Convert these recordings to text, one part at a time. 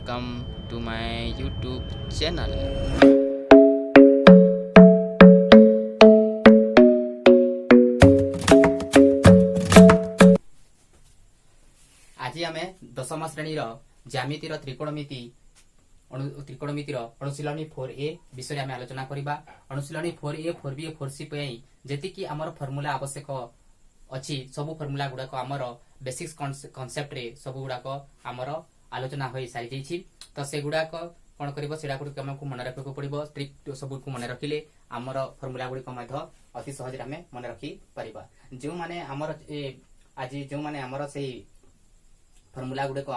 welcome to my YouTube channel. आज आम दशम श्रेणी ज्यामितिर त्रिकोणमिति अनुशीलनी 4A विषय आम आलोचना करबा। अनुशीलनी 4A 4B 4C जेति कि आमर फॉर्मूला आवश्यक अच्छी सब फॉर्मूला गुड़ाक आमर बेसिक्स कॉन्सेप्ट रे सब गुड़ाक आमर आलोचना हो सारी जाइछि। तो से गुड़ाक कौन करबो सेडा गुड़िक हमकु मन रखिବାକୁ पड़िबो। ट्रिक सब को मन रखिले आमर फॉर्मूला गुड़िक मध्य अति सहज रे हमें मन रखि परिबा। जो माने आमर आज जो माने आमर सेही फॉर्मूला गुड़िक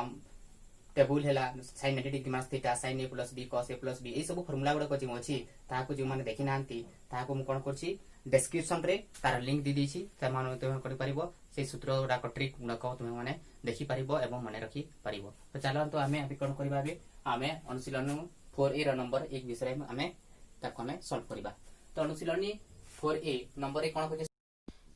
टेबुल है sin 90 degree mass theta sin a plus b cos a plus b ए सब फॉर्मूला गुड़ाक जो अछि ताहाको जो माने देखि नांती ताहाको हम कोन करछि डिस्क्रिप्शन रे तार लिंक दी देछि तमान तुम कर परिबो। से सूत्र गुड़ाक ट्रिक गुड़ाक तुम माने देखि परिबो एवं माने रखि परिबो। तो चलो तो आमे अभी कोन करबा बे आमे अनुशीलन 4A रो नंबर 1 विषय में आमे ताको हमें सॉल्व करबा। तो अनुशीलनी 4A नंबर 1 कोन होचे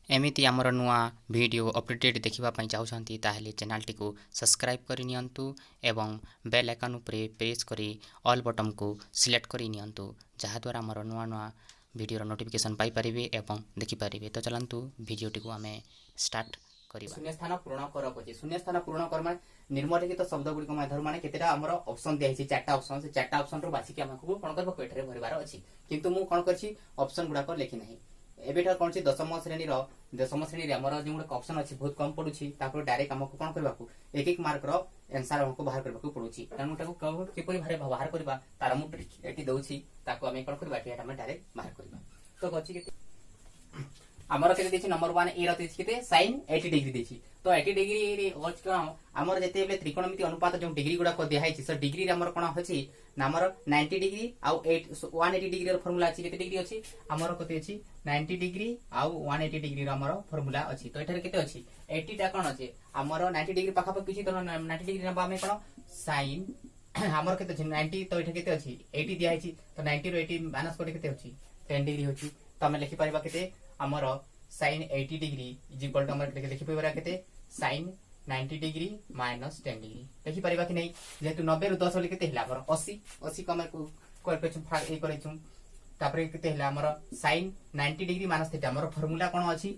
एमिति आमर नुआ वीडियो अपडेट देखिबा पई चाहउछंती ताहले चैनल टी को सब्सक्राइब करि नियंतु एवं बेल आइकन उपरे प्रेस करी ऑल बटन को सिलेक्ट करि नियंतु जहा द्वारा आमर नुआ नुआ वीडियो रो नोटिफिकेशन पाई परिबे एवं देखि परिबे। तो चलंतु वीडियो टी को हमें स्टार्ट करिबा। शून्य स्थान पूर्ण कर पछे शून्य स्थान पूर्ण कर माने निर्मलिखित शब्द गुडी को माध्यम माने केतेटा हमर ऑप्शन देहि छि चारटा ऑप्शन से चारटा ऑप्शन रो बासी के हमकु कोन करबो पेठरे भरिबार अछि किंतु मु कोन करछि ऑप्शन गुडा को लेखि नाही। एबेटा कोन छि दशम श्रेणी रे हमर जे गुडा ऑप्शन अछि बहुत कम पडुछि तापर डायरेक्ट हमकु कोन करबाकू एक एक मार्क रो आंसर हमकु बाहर करबाकू पडुछि तानु ताकू किपरि भारे बाहर करबा तार मु ट्रिक एटी दउछि ताकू हम कोन करबा एटा हम डायरेक्ट बाहर करबा। तो कछि के हमर केते देछि नंबर 1 ए रति केते sin 80 डिग्री देछि। तो 80 डिग्री रे होच का हमर जेते बेले त्रिकोणमिति अनुपात जो डिग्री गुडा को देहाइछि से डिग्री रे हमर कोन होछि नामर 90 डिग्री आउ 180 डिग्री रो फार्मूला अछि केते डिग्री अछि हमर कते अछि 90 डिग्री आउ 180 डिग्री रो हमर फार्मूला अछि। तो एठारे केते अछि 80 टा कोन अछि हमर 90 डिग्री पाखा पाखी किछि। तो 90 डिग्री नबा हमें कोन sin हमर केते अछि 90 तो एठा केते अछि 80 दिहाइछि। तो 90 रो 80 माइनस करे केते अछि 10 डिग्री होछि। तो हम लिखि परिबा केते हमर sin 80 degree is equal to हमर केते लिखि परिबा केते sin 90 डिग्री माइनस 10 डिग्री देखि परिबा कि नै जेतु 90 रो 10 होले केते हिला हमर 80 80 को हमर कोल पे भाग ए करे छु तापर केते हिला हमर sin 90 डिग्री माइनस थीटा हमर फार्मूला कोन अछि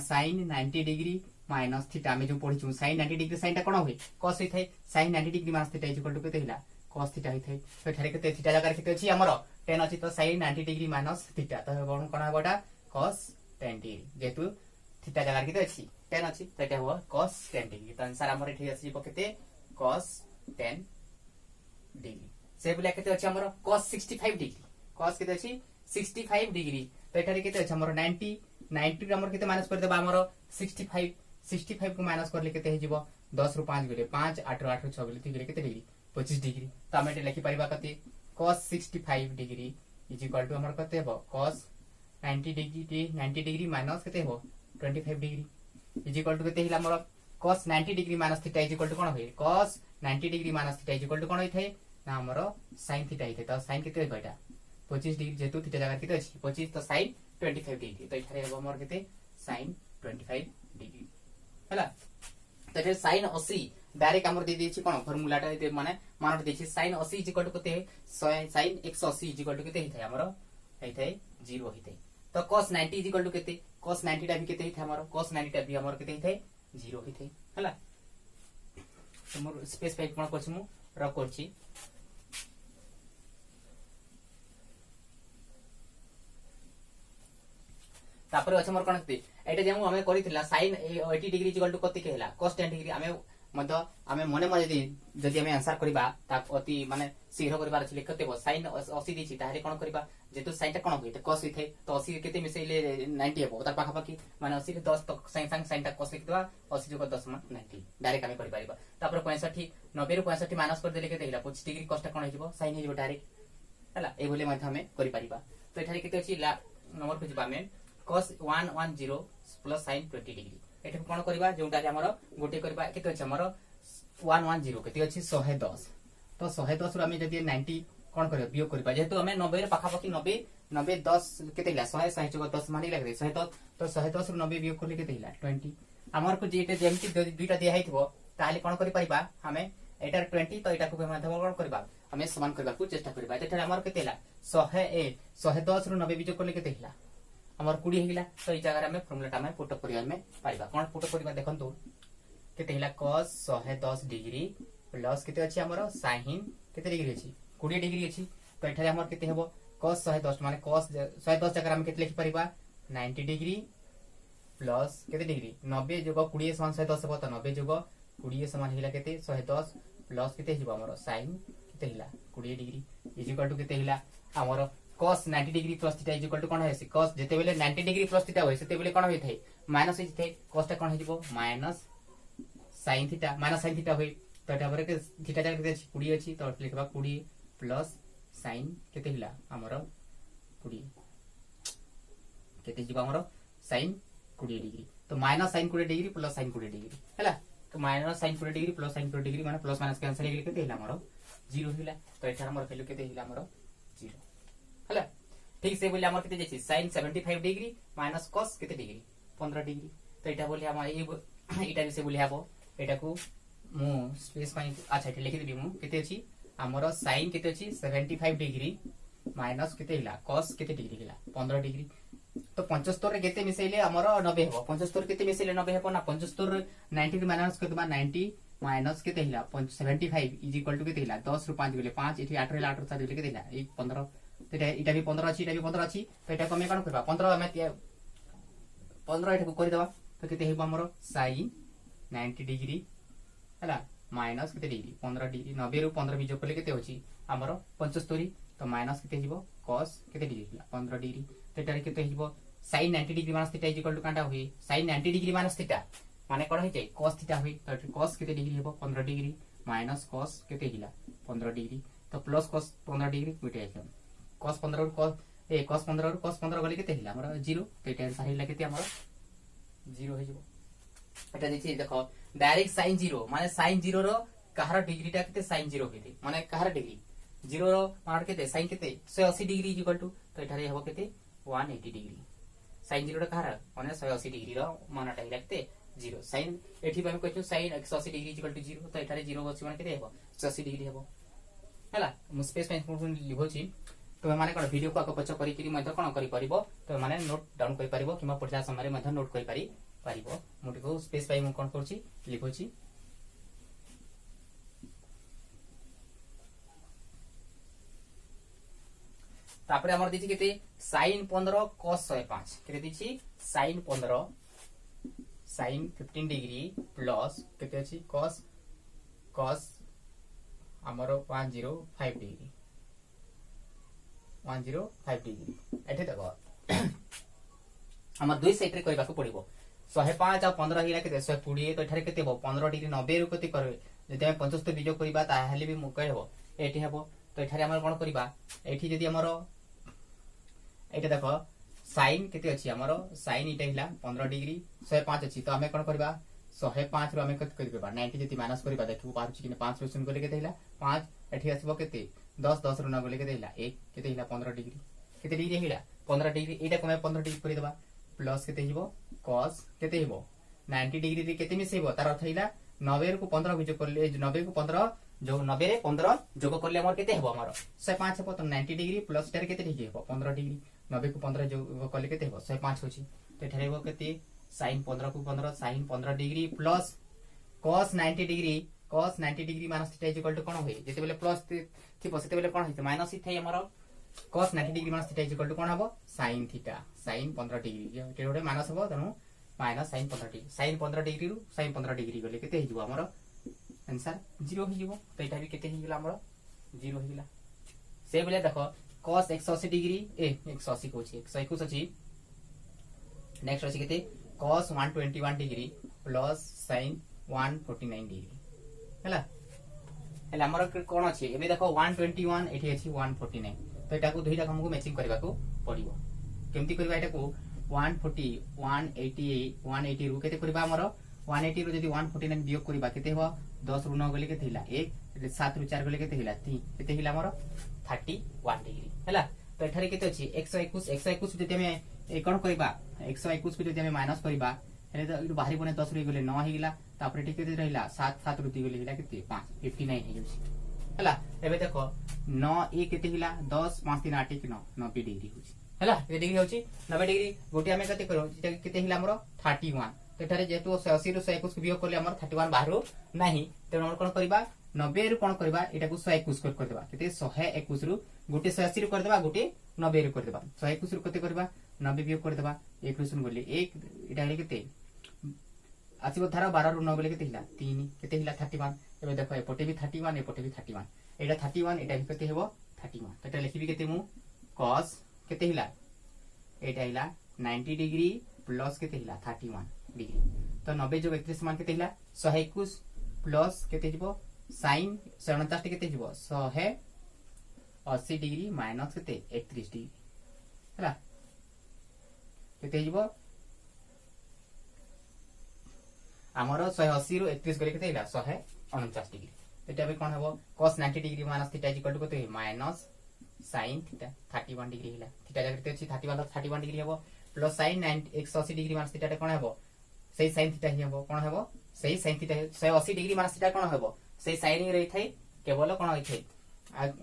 sin 90 डिग्री माइनस थीटा हम जो पढि छु sin 90 डिग्री sin टा कोन होय cos होय थाय sin 90 degree minus theta is equal to केते हिला cos थीटा होय थाय। तो थारे केते थीटा जगह केते अछि हमर 10 अछि। तो sin 90 डिग्री माइनस थीटा तो कोन हबटा cos 10 डिग्री जेतु थीटा जगह केते अछि 10 अछि तो एटा हो cos 10 डिग्री। तो आंसर हमर एठी अछि केते cos 10 डिग्री। से बोले केते अछि हमर cos 65 डिग्री cos केते अछि 65 डिग्री। तो एठारे केते अछि हमर 90 हमर केते माइनस कर देबा हमर 65 को माइनस करले केते हे जिवो 10 रो 5 गेले 5 8 रो 8 रो 6 गेले ठीक केते डिग्री 25 डिग्री। तो हम एटा लिखि परिबा कते cos 65 degree is equal to हमर कते हो cos 90 डिग्री माइनस केते हो 25 डिग्री इज इक्वल टू केते हिला हमर cos 90 degree minus theta is equal to कोन होय cos 90 degree minus theta is equal to कोन होय थाय ना हमर sin थीटा हिते। तो sin केते होय एटा 25 डिग्री जेतु थीटा जगह केते अछि 25 तो sin 25 डिग्री। तो इथारे हो हमर केते sin 25 डिग्री हला। तो एटा sin 80 डायरेक्ट हमर दे देछि कोन फार्मूला टा एते माने मानट देछि sin 80 इज इक्वल टू केते sin 180 इज इक्वल टू केते हिताय हमर हिताय 0 हिताय। तो cos 90 इज इक्वल टू केते cos 90 टा भी केते हिताय हमर cos 90 टा भी हमर केते हिताय 0 हिताय हला। तो मोर स्पेस पे कोन करछि मु रख करछि तापर अछि मोर कोन केते एटा जे हमें करिथिला sin 80 degree is equal to कते के हला cos 10 डिग्री हमें मने जदि हमें आंसर करबा ता अति माने शीघ्र करबार अछि लिखते हो sin 80 दिछि ताहे कोन करबा जेतु sin टा कोन होइते cos होइते। तो 80 केते मिसैले 90 हेबो तार पाखा पाखी माने 80 रे 10 तक sin टा cos लिख देबा 80 + 10 = 90 डायरेक्ट हमें करि परिबा। तापर 65 90 रो 65 माइनस कर देले केते हिला 25 डिग्री cos टा कोन हिजबो sin हिजबो डायरेक्ट हला ए बोले मथे हमें करि परिबा। तो एठारे केते अछि नंबर पे जिबा हमें cos 110 प्लस sin 20 डिग्री एठे कोन करबा जोंटा जे हमर गोटे करबा केते अछि हमर 110 केते अछि 110। तो 110 रो हमें जदि 90 कोन करबा बियोग करबा जेहेतु हमें 90 रे पाखा पाखी 90 10 केते हिला 100 60 10 मानि लागरे 110। तो 110 रो 90 बियोग करले केते हिला 20 हमर को जेटे जेमति दुईटा दिया हितबो ताले कोन करि परिबा हमें एटार 20 तो एटा को माध्यम कोन करबा हमें समान करबा को चेष्टा करबा एटा हमर केते ला 110 रु 90 बीजोग करले केते हिला हमर 20 हिला तो ई जगह हमें फार्मूला में पुट करिया में पाइबा कोन पुट करिबा देखंतु केते हिला cos 110 डिग्री प्लस केते अछि हमर sin केते डिग्री अछि 20 डिग्री अछि तो एठारे हमर केते हेबो cos 110 माने cos 110 जगह हम केते लिखि परिबा 90 डिग्री प्लस केते डिग्री 90 जोग 20 समान 110 हेबो तो 90 जोग 20 समान हिला केते 110 प्लस केते हिबो हमर sin केते हिला 20 डिग्री इज इक्वल टू केते हिला हमर cos 90 degree plus theta is equal to कोन हेसी cos जेते बेले 90 डिग्री प्लस थीटा होय सेते बेले कोन होय थाई माइनस होय थाई cos ता कोन हेजिबो माइनस sin थीटा होय तो एटा बरे के थीटा जगह केते 20 अछि तो लिखबा 20 प्लस sin केते हिला हमर 20 केते जिबा हमर sin 20 डिग्री तो minus sin 20 degree plus sin 20 degree हैला तो minus sin 20 degree plus sin 20 degree माने प्लस माइनस कैंसिल हे गेले केते हिला हमर 0 हिला तो एटा हमर वैल्यू केते हिला हमर 0 हैला ठीक से बोले हमर केते जेछि sin 75 डिग्री माइनस cos केते डिग्री 15 डिग्री तो एटा बोले हम एटा भी से बोले हबो एटा को मु स्पेस पाई अच्छा एटा लिखि देबी मु केते अछि हमर sin केते अछि 75 डिग्री माइनस केते हिला cos केते डिग्री हिला 15 डिग्री तो 75 रे केते मिसेले हमर 90 हेबो 75 केते मिसेले 90 हेबो ना 75 90 रे माइनस करबा 90 माइनस केते हिला 75 इज इक्वल टू केते हिला 10 रु 5 गेले 5 एठी 8 रे 8 रे 4 गेले केते हिला 1 15 तो एटा भी 15 अछि एटा भी 15 अछि तो एटा कमे कोन करबा 15 हमें 15 एटा को कर देबा तो केते हेबो हमर sin 90 डिग्री हैला माइनस केते डिग्री 15 डिग्री 90 रु 15 बीजोग करले केते होछि हमर 75 तो माइनस केते हिबो cos केते डिग्री हिला 15 डिग्री तो एटा केते हिबो sin 90 degree minus theta is equal to कांटा होई sin 90 डिग्री माइनस थीटा माने कोन होई जाय cos थीटा होई तो cos केते डिग्री हेबो 15 डिग्री माइनस cos केते हिला 15 डिग्री तो प्लस cos 15 डिग्री मिटे आइछन cos 15 रु cos 15 रु cos 15 गले केते हिला हमर 0 तो एटा आंसर हिला केते हमर 0 हो जिवो एटा देखि देखो डायरेक्ट sin 0 माने sin 0 रो कहार डिग्री टा केते sin 0 हेते माने कहार डिग्री 0 रो मान केते sin केते 180 डिग्री इज इक्वल टू तो एठारे हेबो केते 180 डिग्री sin 0 रो कहार माने 180 डिग्री रो मानटा हिला केते 0 sin एठी हम कहछु sin 180 degree is equal to 0 तो एठारे 0 अछि माने केते हेबो 180 डिग्री हेबो हैला मु स्पेस में इन्फॉर्मेशन लिखोछि तो माने कोन वीडियो को पछ करि कि मध्य कोन करि परिबो तो माने नोट डाउन करि परिबो किमा पढला समय मध्य नोट करि परिबो मुटी को स्पेस पाई मु कोन करछि लिखोछि तापरे हमर दिछि केते sin 15 cos 105 केते दिछि sin 15 sin 15 डिग्री प्लस केते अछि cos हमर 105 डिग्री 105 डिग्री एठे देखो हमर दुई साइड रे करबा को पड़िबो 105 आ 15 हिला केते 120 तो एठारे केते हो 15 डिग्री 90 रु केते करबे जदि हम 75 बीजोग करबा ता हेले भी मु कहबो एठी हेबो तो एठारे हमर कोन करबा एठी जदि हमर एटा देखो sin केते अछि हमर sin इटा हिला 15 डिग्री 105 अछि तो हमें कोन करबा 105 रु हमें कत करबा 90 जदि माइनस करबा देखु पारछि कि 5 रु सुन गले केते हिला 5 एठी आसीबो केते 10 10 रु न गले केते हिला 1 केते हिला 15 डिग्री केते डिग्री हिला 15 डिग्री एटा को 15 डिग्री कर देबा प्लस केते हिबो cos केते हिबो 90 डिग्री रे केते मिसेबो तार अर्थ हिला 90 को 15 विजोग करले 90 को 15 जो 90 रे 15 जोग करले हमर केते हेबो हमर 105 हेबो तो 90 डिग्री प्लस टर केते डिग्री हेबो 15 डिग्री 90 को 15 जोग करले केते हेबो 105 होची तो एठारे हेबो केते sin 15 को 15 sin 15 degree plus cos 90 degree minus theta is equal to कोन होई जेते बेले प्लस थिबो सेते बेले कोन होई माइनस ही थे हमर cos 90 degree minus theta is equal to कोन हबो sin थीटा sin 15 डिग्री जे ओटे माइनस हबो तनु minus sin 15 degree sin 15 degree रु sin 15 डिग्री गले केते हिजबो हमर आंसर 0 हिजबो तो एटा भी केते हिगला हमर 0 हिगला से बेले देखो cos 180 डिग्री 180 कोछि 121 अछि नेक्स्ट अछि केते cos 121 degree plus sin 149 degree हैला हैला हमर कोन अछि एबे देखो 121 एठी अछि 149 तो एटा को दुईटा हमको मैचिंग करबा को पड़िबो केमती करबा एटा को 140 180 180 रु केते करबा हमर 180 रु जदी 149 वियोग करबा केते हो 10 रु 9 गले केते हिला 1 7 रु 4 गले केते हिला 3 केते हिला हमर 31 डिग्री हैला तो एठारे केते अछि 121 जदी हमें कोन करबा 121 को जदी हमें माइनस करबा हेले तो इटु बाहरी बने 10 रही गले 9 हे गेला तापर एठी केते रहिला 7 7 रुती गले हिला केते 5 59 हे जाउछि हला एबे देखो 9 ए केते हिला 10 5 3 8 9 90 डिग्री होछि हला केते डिग्री होछि 90 डिग्री गोटी हमें कते करो केते हिला हमरो 31 तो एठारे जेतु 80 रु 121 को वियोग करले हमर 31 बाहरो नाही तेनो हम कोन करबा 90 रु कोन करबा एटा को 121 कर देबा केते 121 रु गोटे 180 रु कर देबा गोटे 90 रु कर देबा 121 रु कते करबा 90 वियोग कर देबा 1 रु सुन बोली 1 एटा हेले केते आसीबो धारा 12 रु 9 बोले केते हिला 3 केते हिला 31 एबे देखो एपटे भी 31 एपटे भी 31 एटा 31 एटा भी केते हेबो 31 तो एटा लिखिबी केते मु cos केते हिला एटा हिला 90 डिग्री प्लस केते हिला 31 डिग्री तो 90 जो 31 मान केते हिला 121 प्लस केते जिवो sin 49 केते जिवो 180 डिग्री माइनस केते 31 डिग्री हला केते जिवो हमरो 180 रु 31 गले केते हिला 149 डिग्री एटा भी कोन हबो cos 90 degree minus theta equal to केते माइनस sin थीटा 31 डिग्री हिला थीटा जगह केते अछि 31 31 डिग्री हबो plus sin 180 degree minus theta कोन हबो सेही sin थीटा ही हबो कोन हबो सेही sin theta 180 degree minus theta कोन हबो सेही sin ही रही थाई केवल कोन होई थाई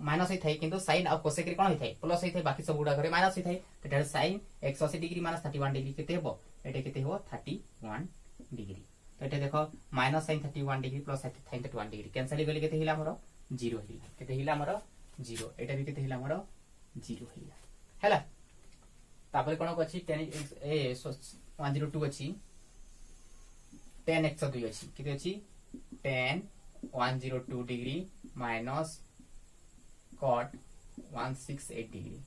माइनस होई थाई किंतु sin आ cosec रे कोन होई थाई प्लस होई थाई बाकी सब गुडा करे माइनस होई थाई तेटा sin 180 डिग्री माइनस 31 डिग्री केते हबो एटा केते हबो 31 डिग्री तो एटा देखो minus sin 31 degree plus sin 31 degree cancel गले केते हिला हमरो 0 हिला केते हिला हमरो 0 एटा भी केते हिला हमरो 0 हिला हैला तापर कोन अछि 10 ए 102 अछि 10 102 अछि केते अछि 10 102 डिग्री माइनस cot 168 डिग्री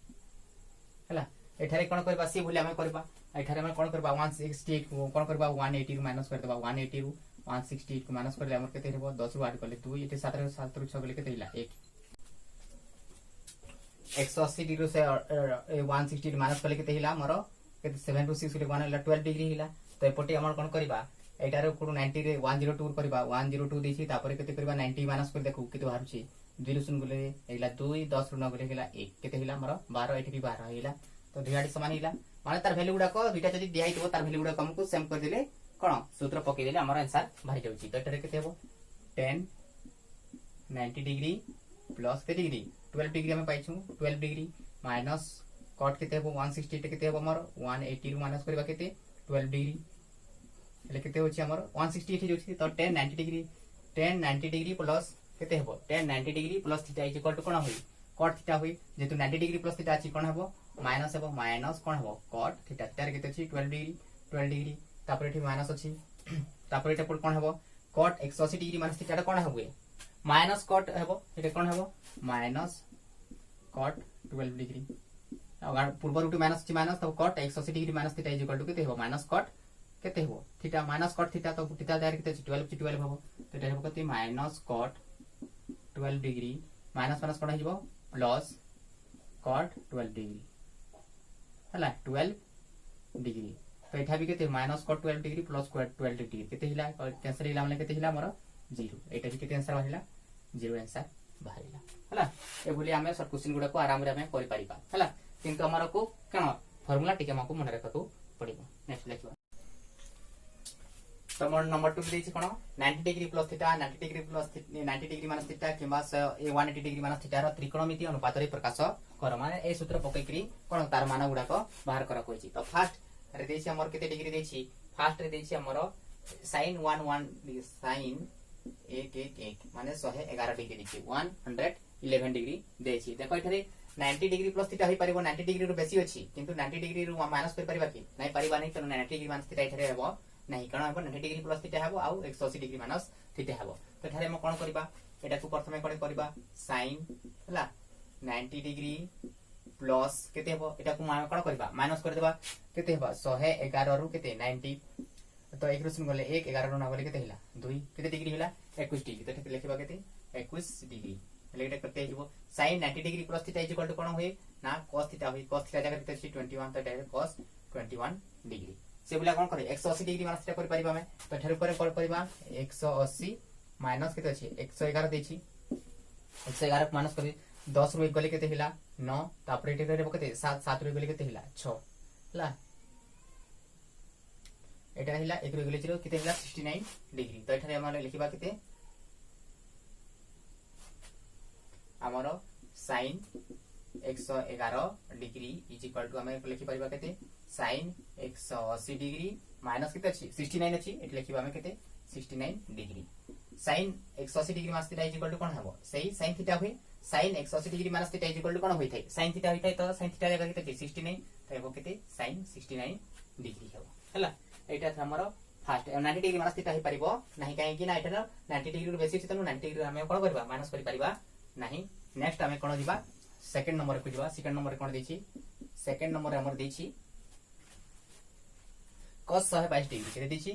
हैला एठारे कोन करबा सी भूले हम करबा एठारे हम कोन करबा 168 को कोन करबा 180 रु माइनस कर देबा 180 रु 168 को माइनस करले हमर केते हेबो 10 रु 8 करले 2 एटे 7 रु 7 रु 6 गले केते हिला 1 180 डिग्री से 160 माइनस करले केते हिला हमर केते 7 रु 6 गले 1 हिला 12 डिग्री हिला तो एपटे हमर कोन करबा एटारे को 90 रे 102 करबा 102 देछि तापर केते करबा 90 माइनस कर देखु केते बाहरछि 2 रु सुन गले हिला 2 10 रु 9 गले हिला 1 केते हिला हमर 12 एठी भी 12 हिला तो दुइयाडी समान हिला माने तार वैल्यू गुडा को दुइटा जदी दिया हितबो तार वैल्यू गुडा हमकु सेम कर देले कोन सूत्र पके देले हमर आंसर बाहर जाउची तो एटारे केते हेबो 10 90 डिग्री प्लस के डिग्री 12 डिग्री हम पाइछु 12 डिग्री माइनस cot केते हेबो 160 केते हेबो हमर 180 रु माइनस करबा केते 12 डिग्री ले केते होची हमर 160 एठी जोची तो 10 90 डिग्री 10 90 डिग्री प्लस केते हेबो 10 90 degree plus theta is equal to कोन होई cot थीटा होई जेतु 90 डिग्री प्लस थीटा अछि कोन हेबो माइनस हेबो माइनस कोन हेबो cot थीटा तार केते अछि 12 डिग्री तापर एठी माइनस अछि तापर एटा कोन हेबो cot 180 डिग्री माइनस थीटा कोन हेबो माइनस cot हेबो एटा कोन हेबो माइनस cot 12 डिग्री अगर पूर्व रूट माइनस अछि माइनस तब cot 180 degree minus theta is equal to केते हेबो माइनस cot केते हेबो थीटा माइनस cot थीटा तो थीटा दायर केते 12 हेबो तो एटा हेबो केते minus cot 12 degree minus minus कोन हिजबो प्लस cot 12 डिग्री हला 12 डिग्री तो एठा भी केते minus cot 12 degree plus cot 12 degree केते हिला कैंसिल हिला माने केते हिला हमर 0 एटा भी केते आंसर बाहिला 0 आंसर बाहिला हला ए बोली हमें सब क्वेश्चन गुडा को आराम रे हमें करि परिबा हला किंतु हमर को कनो फार्मूला टिके हमको मन रखतो पड़िबो नेक्स्ट लेखिबा तो मोर नंबर 2 देछि कोन 90 degree plus theta 90 degree plus 90 degree minus theta किबा 180 डिग्री माइनस थीटा रो त्रिकोणमिति अनुपात रे प्रकाश कर माने ए सूत्र पकई करी कोन तार मान गुडा को बाहर करा कोइछि तो फर्स्ट रे देछि हमर केते डिग्री देछि फर्स्ट रे देछि हमर sin 11 sin 1 माने 111 डिग्री देछि 111 डिग्री देछि देखो एठरे 90 डिग्री प्लस थीटा होई परिबो 90 डिग्री रो बेसी अछि किंतु 90 डिग्री रो माइनस कर परिबा कि नै परिबा नै तो 90 डिग्री माइनस थीटा एठरे हेबो नहीं कारण हम 90 डिग्री प्लस थीटा हेबो आउ 180 डिग्री माइनस थीटा हेबो तो थारे हम कोन करबा एटा को प्रथमे कोन करबा sin हला 90 डिग्री प्लस केते हेबो एटा को मान कोन करबा माइनस कर देबा केते हेबा 111 रु केते 90 तो 1 रुसन गले 1 11 रु न गले केते हिला 2 केते डिग्री हिला 21 डिग्री तो ठीक लिखबा केते 21 डिग्री लेटा करते हिबो sin 90 degree plus theta is equal to कोन होई ना cos थीटा होई cos थीटा जगह केते 21 तो डायरेक्ट cos 21 डिग्री से बोला कोन करे 180 डिग्री माइनस थीटा कर परिबा में तो ठेर करे कर परिबा 180 माइनस केते अछि 111 देछि 111 माइनस कर 10 रु 1 गले केते हिला 9 तापर एटे रे केते 7 7 रु गले केते हिला 6 हला एटा हिला 1 रु 1 0 केते हिला 69 डिग्री तो एठारे हमर लिखिबा केते हमर sin 111 degree is equal to हमें लिखि परिबा केते sin 180 डिग्री माइनस केते अछि 69 अछि एट लिखिबा हमें केते 69 degree sin 180 degree minus theta is equal to कोन हबो सही sin थीटा होय sin 180 degree minus theta is equal to कोन होय थाय sin थीटा होय थाय तो sin थीटा जगह केते 69 तो हबो केते sin 69 डिग्री हबो हला एटा हमर फर्स्ट 90 डिग्री माइनस थीटा ही परिबो नाही काहे कि ना एटा 90 डिग्री रु बेसी छै त 90 डिग्री हमें कोन करबा माइनस करि परिबा नाही नेक्स्ट हमें कोन दिबा सेकंड नंबर को दिबा सेकंड नंबर कोन देछि सेकंड नंबर हमर देछि cos 122 डिग्री केते देछि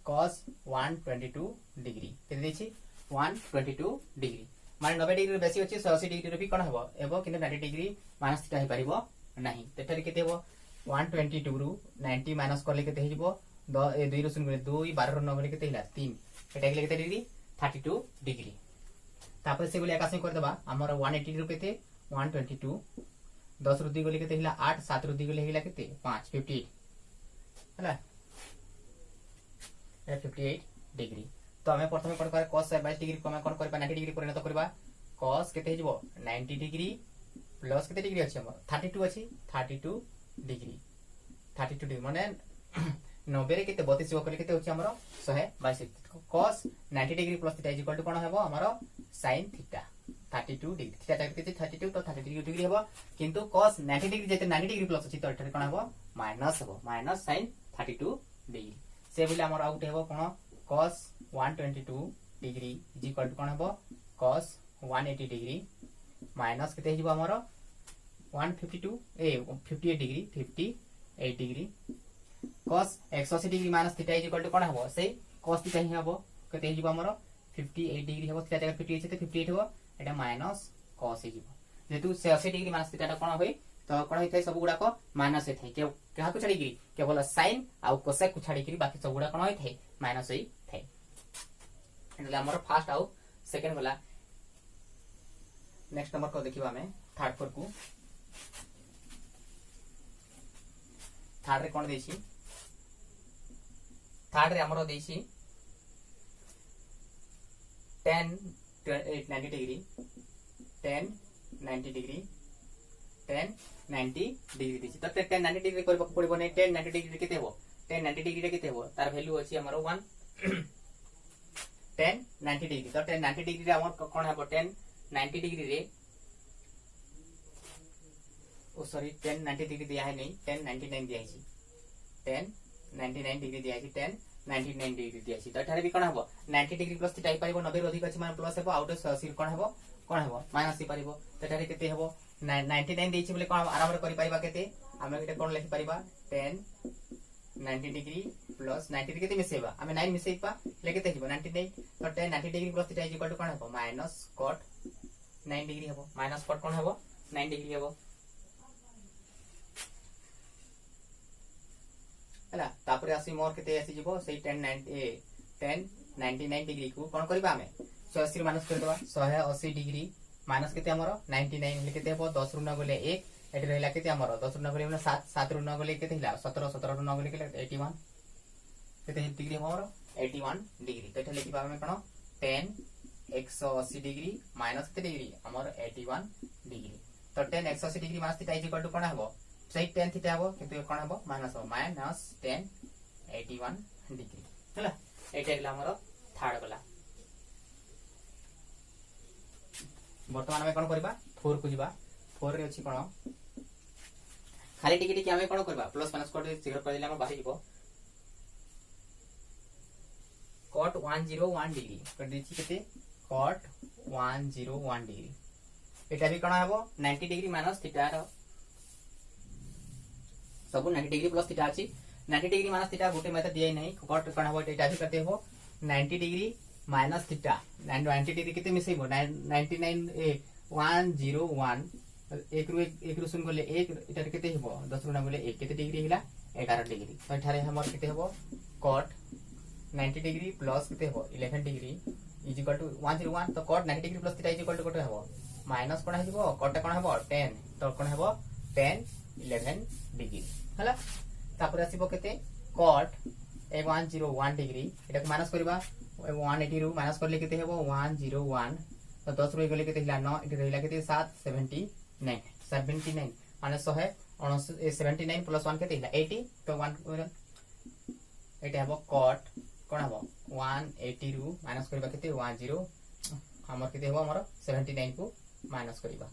cos 122 डिग्री केते देछि 122 डिग्री माने 90 डिग्री बेसी अछि 180 डिग्री भी कोन हबो एबो किने 90 डिग्री माइनस थीटा ही परिबो नाही तेतरी केते हबो 122 रु 90 माइनस करले केते हिजबो 2 रु 0 2 12 रु 9 गले केते हिला 3 एटा गेले केते डिग्री 32 डिग्री तापर से बोले आकाश में कर देबा हमर 180 रु केते 122 10 रु 2 गले केते हिला 8 7 रु 2 गले हिला केते 5 58 हला 58 डिग्री तो हमें प्रथम कोन कर cos 22 डिग्री को हमें कोन करबा 90 डिग्री परिणत करबा cos केते हिजबो 90 डिग्री प्लस केते डिग्री अछि हमर 32 अछि 32 डिग्री 32 डिग्री माने 90 रे केते 32 को केते होछि हमर 122 cos 90 degree plus theta is equal to कोन हेबो हमर sin थीटा 32 डिग्री थीटा केते 32 तो 32 डिग्री हेबो किंतु cos 90 डिग्री जेते 90 डिग्री प्लस अछि तो एठारे कोन हेबो माइनस हेबो माइनस sin 32 डिग्री से बोले हमर आउट हेबो कोन cos 122 degree is equal to कोन हेबो cos 180 डिग्री माइनस केते हिजबो हमर 152 58 degree 58 degree cos 180 degree minus theta is equal to कोन हेबो से cos थीटा ही हेबो केते हिजबो हमर 58 डिग्री हेबो थीटा जगह 58 छै त 58 हेबो एटा माइनस cos हिजबो जेतु 80 डिग्री माइनस थीटा कोन होय तो कोन होय सब गुडा को माइनस होय थाय केहा को छाडी गिरी केवल sin आ cosec को छाडी गिरी बाकी सब गुडा कोन होय थाय माइनस होय थाय एंडले हमर फर्स्ट आउ सेकंड वाला नेक्स्ट नंबर को देखिबा हमें थर्ड फोर को थर्ड रे कोन देछि थर्ड रे हमरो देछि 10 90 डिग्री 10 90 डिग्री 10 90 डिग्री देछि त 10 90 डिग्री करबा पड़िबो नै 10 90 डिग्री केते हेबो 10 90 डिग्री रे केते हेबो तार वैल्यू अछि हमरो 1 10 90 डिग्री तो 10 90 डिग्री रे हमर कोन हेबो 10 90 डिग्री रे ओ सॉरी 10 90 डिग्री दिया है नहीं 10 99 दिया है 10 99 डिग्री दिया है 10 99 डिग्री दिया है तो एठारे भी कोन हेबो 90 डिग्री प्लस थीटा पाइबो 90 अधिक अछि माने प्लस हेबो आउट 80 कोन हेबो माइनस ही पारिबो तो एठारे केते हेबो 99 देछि बोले कोन आराम रे करि पारिबा केते हमें एटा कोन लिखि पारिबा 10 90 डिग्री प्लस 90 डिग्री केते मिसेबा हमें 9 मिसेइबा लेके ते हिबो 99 तो 10 90 degree plus theta is equal to कोन हेबो माइनस cot 9 डिग्री हेबो माइनस cot कोन हेबो 9 डिग्री हेबो हला तापरे आसी मोर केते आसी जिवो सेही 10 99 डिग्री को कोन करबा हमें 180 माइनस कर देबा 180 डिग्री माइनस केते हमरो 99 लिखते हेबो 10 रु 9 गले 1 एटे रहला केते हमरो 10 रु 9 गले 7 7 रु 9 गले केते हिला 17 17 रु 9 गले केते 81 केते डिग्री हमरो 81 डिग्री तो एटा लिखिबा हमें कोन 10 180 डिग्री माइनस केते डिग्री हमरो 81 डिग्री तो 10 180 degree minus theta is equal to कोन हेबो सही 10 थीटा हेबो किंतु कोन हेबो माइनस 10 81 डिग्री हला एटा हला हमरो थर्ड वाला वर्तमान में कोन करबा 4 को जिबा 4 रे अछि कोन खाली टिके टिके हमें कोन करबा प्लस माइनस कोड शीघ्र कर दिले हम बाहर जिवो cot 101 डिग्री कर दिछि केते cot 101 डिग्री एटा भी कोन हेबो 90 डिग्री माइनस थीटा रो सब 90 डिग्री प्लस थीटा अछि 90 डिग्री माइनस थीटा गोटे मेथड दियै नै cot कोन हेबो एटा भी करते हो 90 डिग्री माइनस थीटा 90 डिग्री केते मिसेइबो 99 101 एक रु सुन गले 1 एटा केते हेबो 10 रु 9 गले 1 केते डिग्री हिला 11 डिग्री तो एठारे हमर केते हेबो cot 90 डिग्री प्लस केते हेबो 11 डिग्री इज इक्वल टू 101 तो cot 90 degree plus theta is equal to केते हेबो माइनस कोन हेबो cot कोन हेबो 10 तो कोन हेबो 10 11 डिग्री हला तापर आसीबो केते cot 101 डिग्री एटा माइनस करबा 180 रु माइनस करले केते हेबो 101 तो 10 रु गले केते हिला 9 एटी रहिला केते 7 79 माने 79 प्लस 1 केते हिला 80 तो 1 एटा हेबो कट कोन हेबो 180 रु माइनस करबा केते 10 हमर केते हेबो हमर 79 को माइनस करबा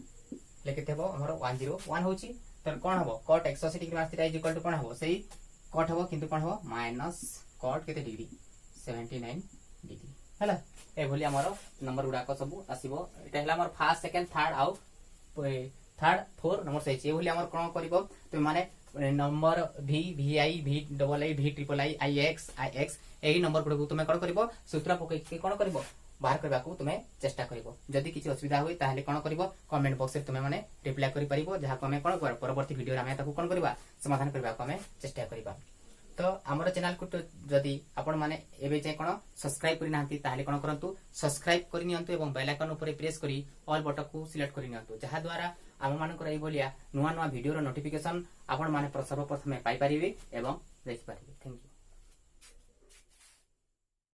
ले केते हेबो हमर 101 होची तर कोन हेबो cot 180 degree minus theta is equal to कोन हेबो सेही कट हेबो किंतु कोन हेबो माइनस कट केते डिग्री 79 डिग्री हला ए भली हमर नंबर गुडा को सब आसीबो एटा हला हमर फर्स्ट सेकंड थर्ड आउ थर्ड फोर नंबर से ए भली हमर कोन करबो तो माने number v vi v double I v triple I I x एही नंबर गुडा को तुमे कोन करबो सूत्र पके के कोन करबो बाहर करबा को तुमे चेष्टा करबो जदी किछि असुविधा होई ताहले कोन करबो कमेंट बॉक्स रे तुमे माने रिप्लाई करि परिबो जहा को हमें कोन कर परवर्ती वीडियो रे हमें ताको कोन करबा समाधान करबा को हमें चेष्टा करबा तो हमर चैनल को तो जदी आपण माने एबे जे कोन सब्सक्राइब करि नांती ताहले कोन करंतु सब्सक्राइब करि नियंतु एवं बेल आइकन ऊपर प्रेस करी ऑल बटन को सिलेक्ट करि नियंतु जहा द्वारा आम मानकर एई बोलिया नुवा नुवा वीडियो रो नोटिफिकेशन आपण माने सर्वप्रथमे पाई परिबे एवं देखि परिबे थैंक यू।